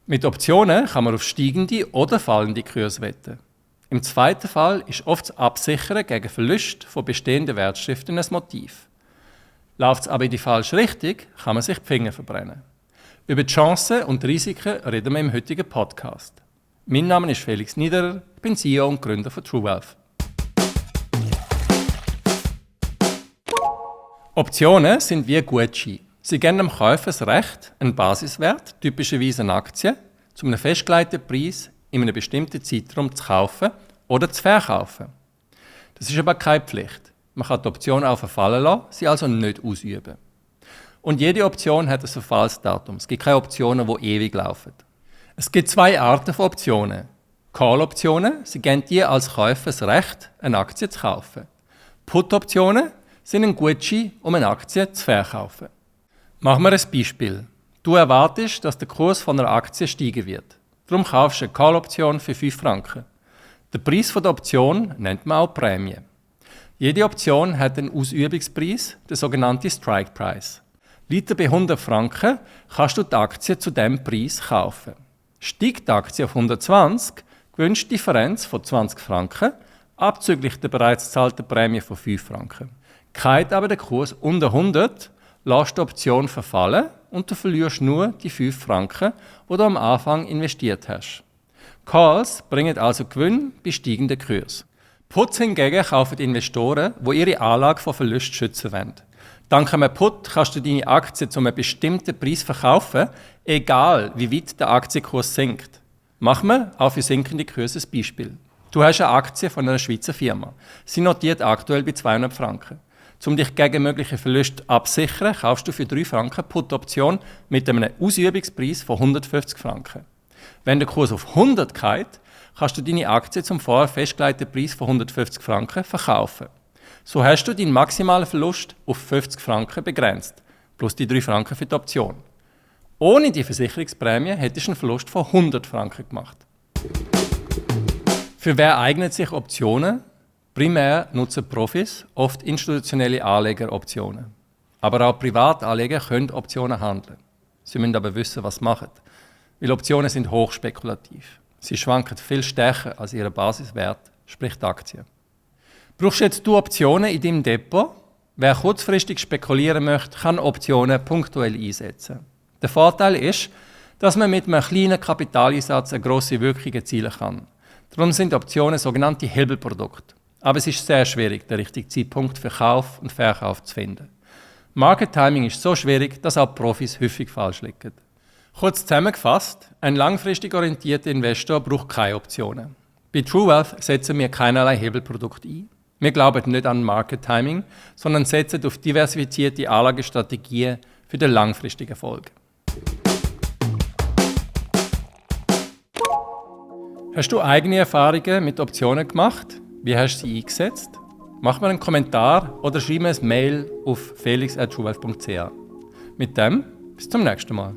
Mit Optionen kann man auf steigende oder fallende Kurse wetten. Im zweiten Fall ist oft das Absichern gegen Verluste von bestehenden Wertschriften ein Motiv. Läuft es aber in die falsche Richtung, kann man sich die Finger verbrennen. Über die Chancen und die Risiken reden wir im heutigen Podcast. Mein Name ist Felix Niederer, ich bin CEO und Gründer von TrueWealth. Optionen sind wie Gutscheine. Sie geben dem Käufer das Recht, einen Basiswert, typischerweise eine Aktie, zu einem festgelegten Preis in einem bestimmten Zeitraum zu kaufen oder zu verkaufen. Das ist aber keine Pflicht. Man kann die Option auch verfallen lassen, sie also nicht ausüben. Und jede Option hat ein Verfallsdatum. Es gibt keine Optionen, die ewig laufen. Es gibt zwei Arten von Optionen. Call-Optionen, sie geben dir als Käufer das Recht, eine Aktie zu kaufen. Put-Optionen sind ein Gutschein, um eine Aktie zu verkaufen. Machen wir ein Beispiel. Du erwartest, dass der Kurs von einer Aktie steigen wird. Darum kaufst du eine Call-Option für 5 Franken. Den Preis der Option nennt man auch Prämie. Jede Option hat einen Ausübungspreis, den sogenannten Strike Price. Liegt er bei 100 Franken, kannst du die Aktie zu diesem Preis kaufen. Steigt die Aktie auf 120, gewinnst du die Differenz von 20 Franken, abzüglich der bereits gezahlten Prämie von 5 Franken. Geht aber der Kurs unter 100, lässt die Option verfallen und du verlierst nur die 5 Franken, die du am Anfang investiert hast. Calls bringen also Gewinn bei steigenden Kursen. Puts hingegen kaufen Investoren, die ihre Anlage vor Verlust schützen wollen. Dank einem Put kannst du deine Aktie zu einem bestimmten Preis verkaufen, egal wie weit der Aktienkurs sinkt. Machen wir auch für sinkende Kurse ein Beispiel. Du hast eine Aktie von einer Schweizer Firma. Sie notiert aktuell bei 200 Franken. Um dich gegen mögliche Verluste abzusichern, kaufst du für 3 Franken Put-Option mit einem Ausübungspreis von 150 Franken. Wenn der Kurs auf 100 geht, kannst du deine Aktie zum vorher festgelegten Preis von 150 Franken verkaufen. So hast du deinen maximalen Verlust auf 50 Franken begrenzt, plus die 3 Franken für die Option. Ohne die Versicherungsprämie hättest du einen Verlust von 100 Franken gemacht. Für wer eignet sich Optionen? Primär nutzen Profis, oft institutionelle Anleger, Optionen. Aber auch Privatanleger können Optionen handeln. Sie müssen aber wissen, was sie machen. Weil Optionen sind hochspekulativ. Sie schwanken viel stärker als ihr Basiswert, sprich die Aktien. Brauchst du jetzt Optionen in deinem Depot? Wer kurzfristig spekulieren möchte, kann Optionen punktuell einsetzen. Der Vorteil ist, dass man mit einem kleinen Kapitaleinsatz eine grosse Wirkung erzielen kann. Darum sind Optionen sogenannte Hebelprodukte. Aber es ist sehr schwierig, den richtigen Zeitpunkt für Kauf und Verkauf zu finden. Market Timing ist so schwierig, dass auch Profis häufig falsch liegen. Kurz zusammengefasst, ein langfristig orientierter Investor braucht keine Optionen. Bei TrueWealth setzen wir keinerlei Hebelprodukte ein. Wir glauben nicht an Market Timing, sondern setzen auf diversifizierte Anlagestrategien für den langfristigen Erfolg. Hast du eigene Erfahrungen mit Optionen gemacht? Wie hast du sie eingesetzt? Mach mir einen Kommentar oder schreib mir ein Mail auf felix@truewealth.ch. Mit dem bis zum nächsten Mal.